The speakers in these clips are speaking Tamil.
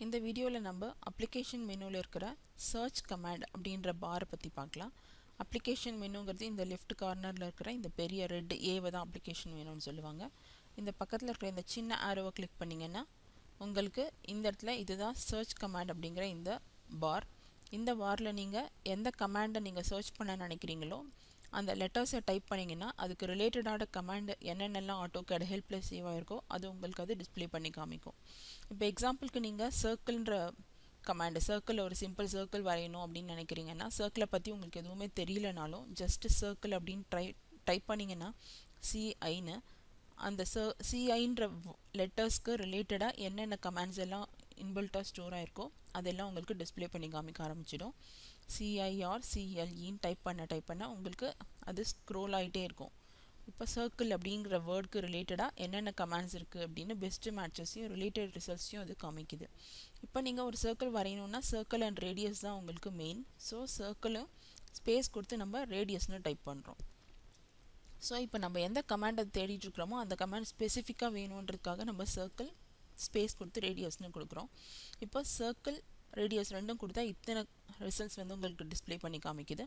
இந்த வீடியோவில் நம்ம அப்ளிகேஷன் மெனுவில் இருக்கிற சர்ச் கமாண்ட் அப்படின்ற பாரை பற்றி பார்க்கலாம். அப்ளிகேஷன் மெனுங்கிறது இந்த லெஃப்ட் கார்னரில் இருக்கிற இந்த பெரிய ரெட் ஏவை தான் அப்ளிகேஷன் மெனுன்னு சொல்லுவாங்க. இந்த பக்கத்தில் இருக்கிற இந்த சின்ன ஆரோவை கிளிக் பண்ணிங்கன்னா உங்களுக்கு இந்த இடத்துல இதுதான் சர்ச் கமாண்ட் அப்படிங்கிற இந்த பார். இந்த பாரில் நீங்கள் எந்த கமாண்டை நீங்கள் சர்ச் பண்ண நினைக்கிறீங்களோ அந்த லெட்டர்ஸை டைப் பண்ணிங்கன்னா அதுக்கு ரிலேட்டடான கமாண்ட் என்னென்னலாம் ஆட்டோகேட் ஹெல்ப்ல சேவ் ஆகிருக்கோ அது உங்களுக்கு அது டிஸ்பிளே பண்ணி காமிக்கும். இப்போ எக்ஸாம்பிளுக்கு நீங்கள் சர்க்கிள்ன்ற கமாண்டு சர்க்கிள் ஒரு சிம்பிள் சர்க்கிள் வரையணும் அப்படின்னு நினைக்கிறீங்கன்னா சர்க்கிளை பற்றி உங்களுக்கு எதுவுமே தெரியலனாலும் ஜஸ்ட் சர்க்கிள் அப்படின்னு டைப் பண்ணிங்கன்னா சிஐன்னு அந்த சிஐன்ற லெட்டர்ஸ்க்கு ரிலேட்டடாக என்னென்ன கமாண்ட்ஸ் எல்லாம் இன்பில்ட்டாக ஸ்டோர் ஆகிருக்கோ அதெல்லாம் உங்களுக்கு டிஸ்பிளே பண்ணி காமிக்க ஆரம்பிச்சிடும். சிஐஆர் சிஎல்இன்னு டைப் பண்ண உங்களுக்கு அது ஸ்க்ரோல் ஆகிட்டே இருக்கும். இப்போ சர்க்கிள் அப்படிங்கிற வேர்டுக்கு ரிலேட்டடாக என்னென்ன கமாண்ட்ஸ் இருக்குது அப்படின்னு பெஸ்ட்டு மேட்சஸையும் ரிலேட்டட் ரிசல்ட்ஸையும் அது காமிக்குது. இப்போ நீங்கள் ஒரு சர்க்கிள் வரையணுன்னா சர்க்கிள் அண்ட் ரேடியஸ் தான் உங்களுக்கு மெயின். ஸோ சர்க்கிளும் ஸ்பேஸ் கொடுத்து நம்ம ரேடியஸ்னு டைப் பண்ணுறோம். ஸோ இப்போ நம்ம எந்த கமாண்டை தேடிட்டு இருக்கிறோமோ அந்த கமாண்ட் ஸ்பெசிஃபிக்காக வேணுன்றதுக்காக நம்ம சர்க்கிள் ஸ்பேஸ் கொடுத்து ரேடியஸ்னு கொடுக்குறோம். இப்போ சர்க்கிள் ரேடியஸ் ரெண்டும் கொடுத்தா இத்தனை ரிசல்ட்ஸ் வந்து உங்களுக்கு டிஸ்பிளே பண்ணி காமிக்குது.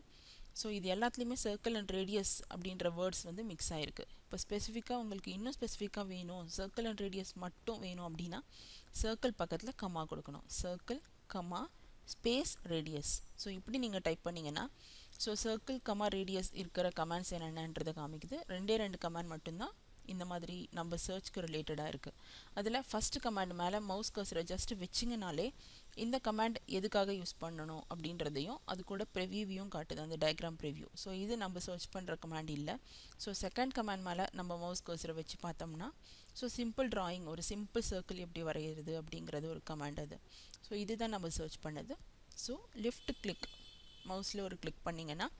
ஸோ இது எல்லாத்துலேயுமே சர்க்கிள் அண்ட் ரேடியஸ் அப்படின்ற வேர்ட்ஸ் வந்து மிக்ஸ் ஆகிருக்கு. இப்போ ஸ்பெசிஃபிக்காக உங்களுக்கு இன்னும் ஸ்பெசிஃபிக்காக வேணும் சர்க்கிள் அண்ட் ரேடியஸ் மட்டும் வேணும் அப்படின்னா சர்க்கிள் பக்கத்தில் கமா கொடுக்கணும். Circle comma space radius. So இப்படி நீங்கள் டைப் பண்ணிங்கன்னா ஸோ சர்க்கிள் கமா ரேடியஸ் இருக்கிற கமாண்ட்ஸ் என்னென்னன்றதை காமிக்குது. ரெண்டு கமாண்ட் மட்டும்தான் இந்த மாதிரி நம்ம சர்ச்க்கு ரிலேட்டடாக இருக்குது. அதில் ஃபஸ்ட்டு கமாண்ட் மேலே மவுஸ் கர்சரை ஜஸ்ட் வச்சிங்கனாலே இந்த கமாண்ட் எதுக்காக யூஸ் பண்ணணும் அப்படின்றதையும் அது கூட ப்ரிவியூவையும் காட்டுது, அந்த டயக்ராம் ப்ரிவியூ. ஸோ இது நம்ம சர்ச் பண்ணுற கமாண்ட் இல்லை. ஸோ செகண்ட் கமாண்ட் மேலே நம்ம மவுஸ் கர்சரை வச்சு பார்த்தோம்னா ஸோ சிம்பிள் ட்ராயிங் ஒரு சிம்பிள் சர்க்கிள் எப்படி வரைகிறது அப்படிங்கிறது ஒரு கமாண்ட் அது. ஸோ இதுதான் நம்ம சர்ச் பண்ணது. ஸோ லெஃப்ட் கிளிக் மவுஸில் ஒரு கிளிக் பண்ணிங்கன்னா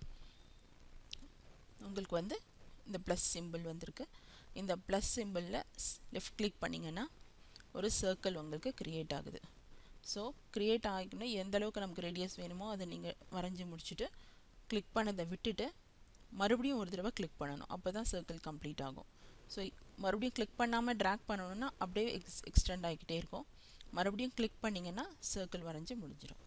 உங்களுக்கு வந்து இந்த ப்ளஸ் சிம்பிள் வந்திருக்கு. இந்த ப்ளஸ் சிம்பிளில் லெஃப்ட் கிளிக் பண்ணிங்கன்னா ஒரு சர்க்கிள் உங்களுக்கு க்ரியேட் ஆகுது. ஸோ க்ரியேட் ஆகிக்கணும் எந்த அளவுக்கு நமக்கு ரேடியஸ் வேணுமோ அதை நீங்கள் வரைஞ்சி முடிச்சுட்டு கிளிக் பண்ணதை விட்டுட்டு மறுபடியும் ஒரு தடவை கிளிக் பண்ணணும். அப்போ தான் சர்க்கிள் கம்ப்ளீட் ஆகும். ஸோ மறுபடியும் கிளிக் பண்ணாமல் ட்ராக் பண்ணணுன்னா அப்படியே எக்ஸ்டெண்ட் ஆகிக்கிட்டே இருக்கும். மறுபடியும் கிளிக் பண்ணிங்கன்னா சர்க்கிள் வரைஞ்சி முடிஞ்சிடும்.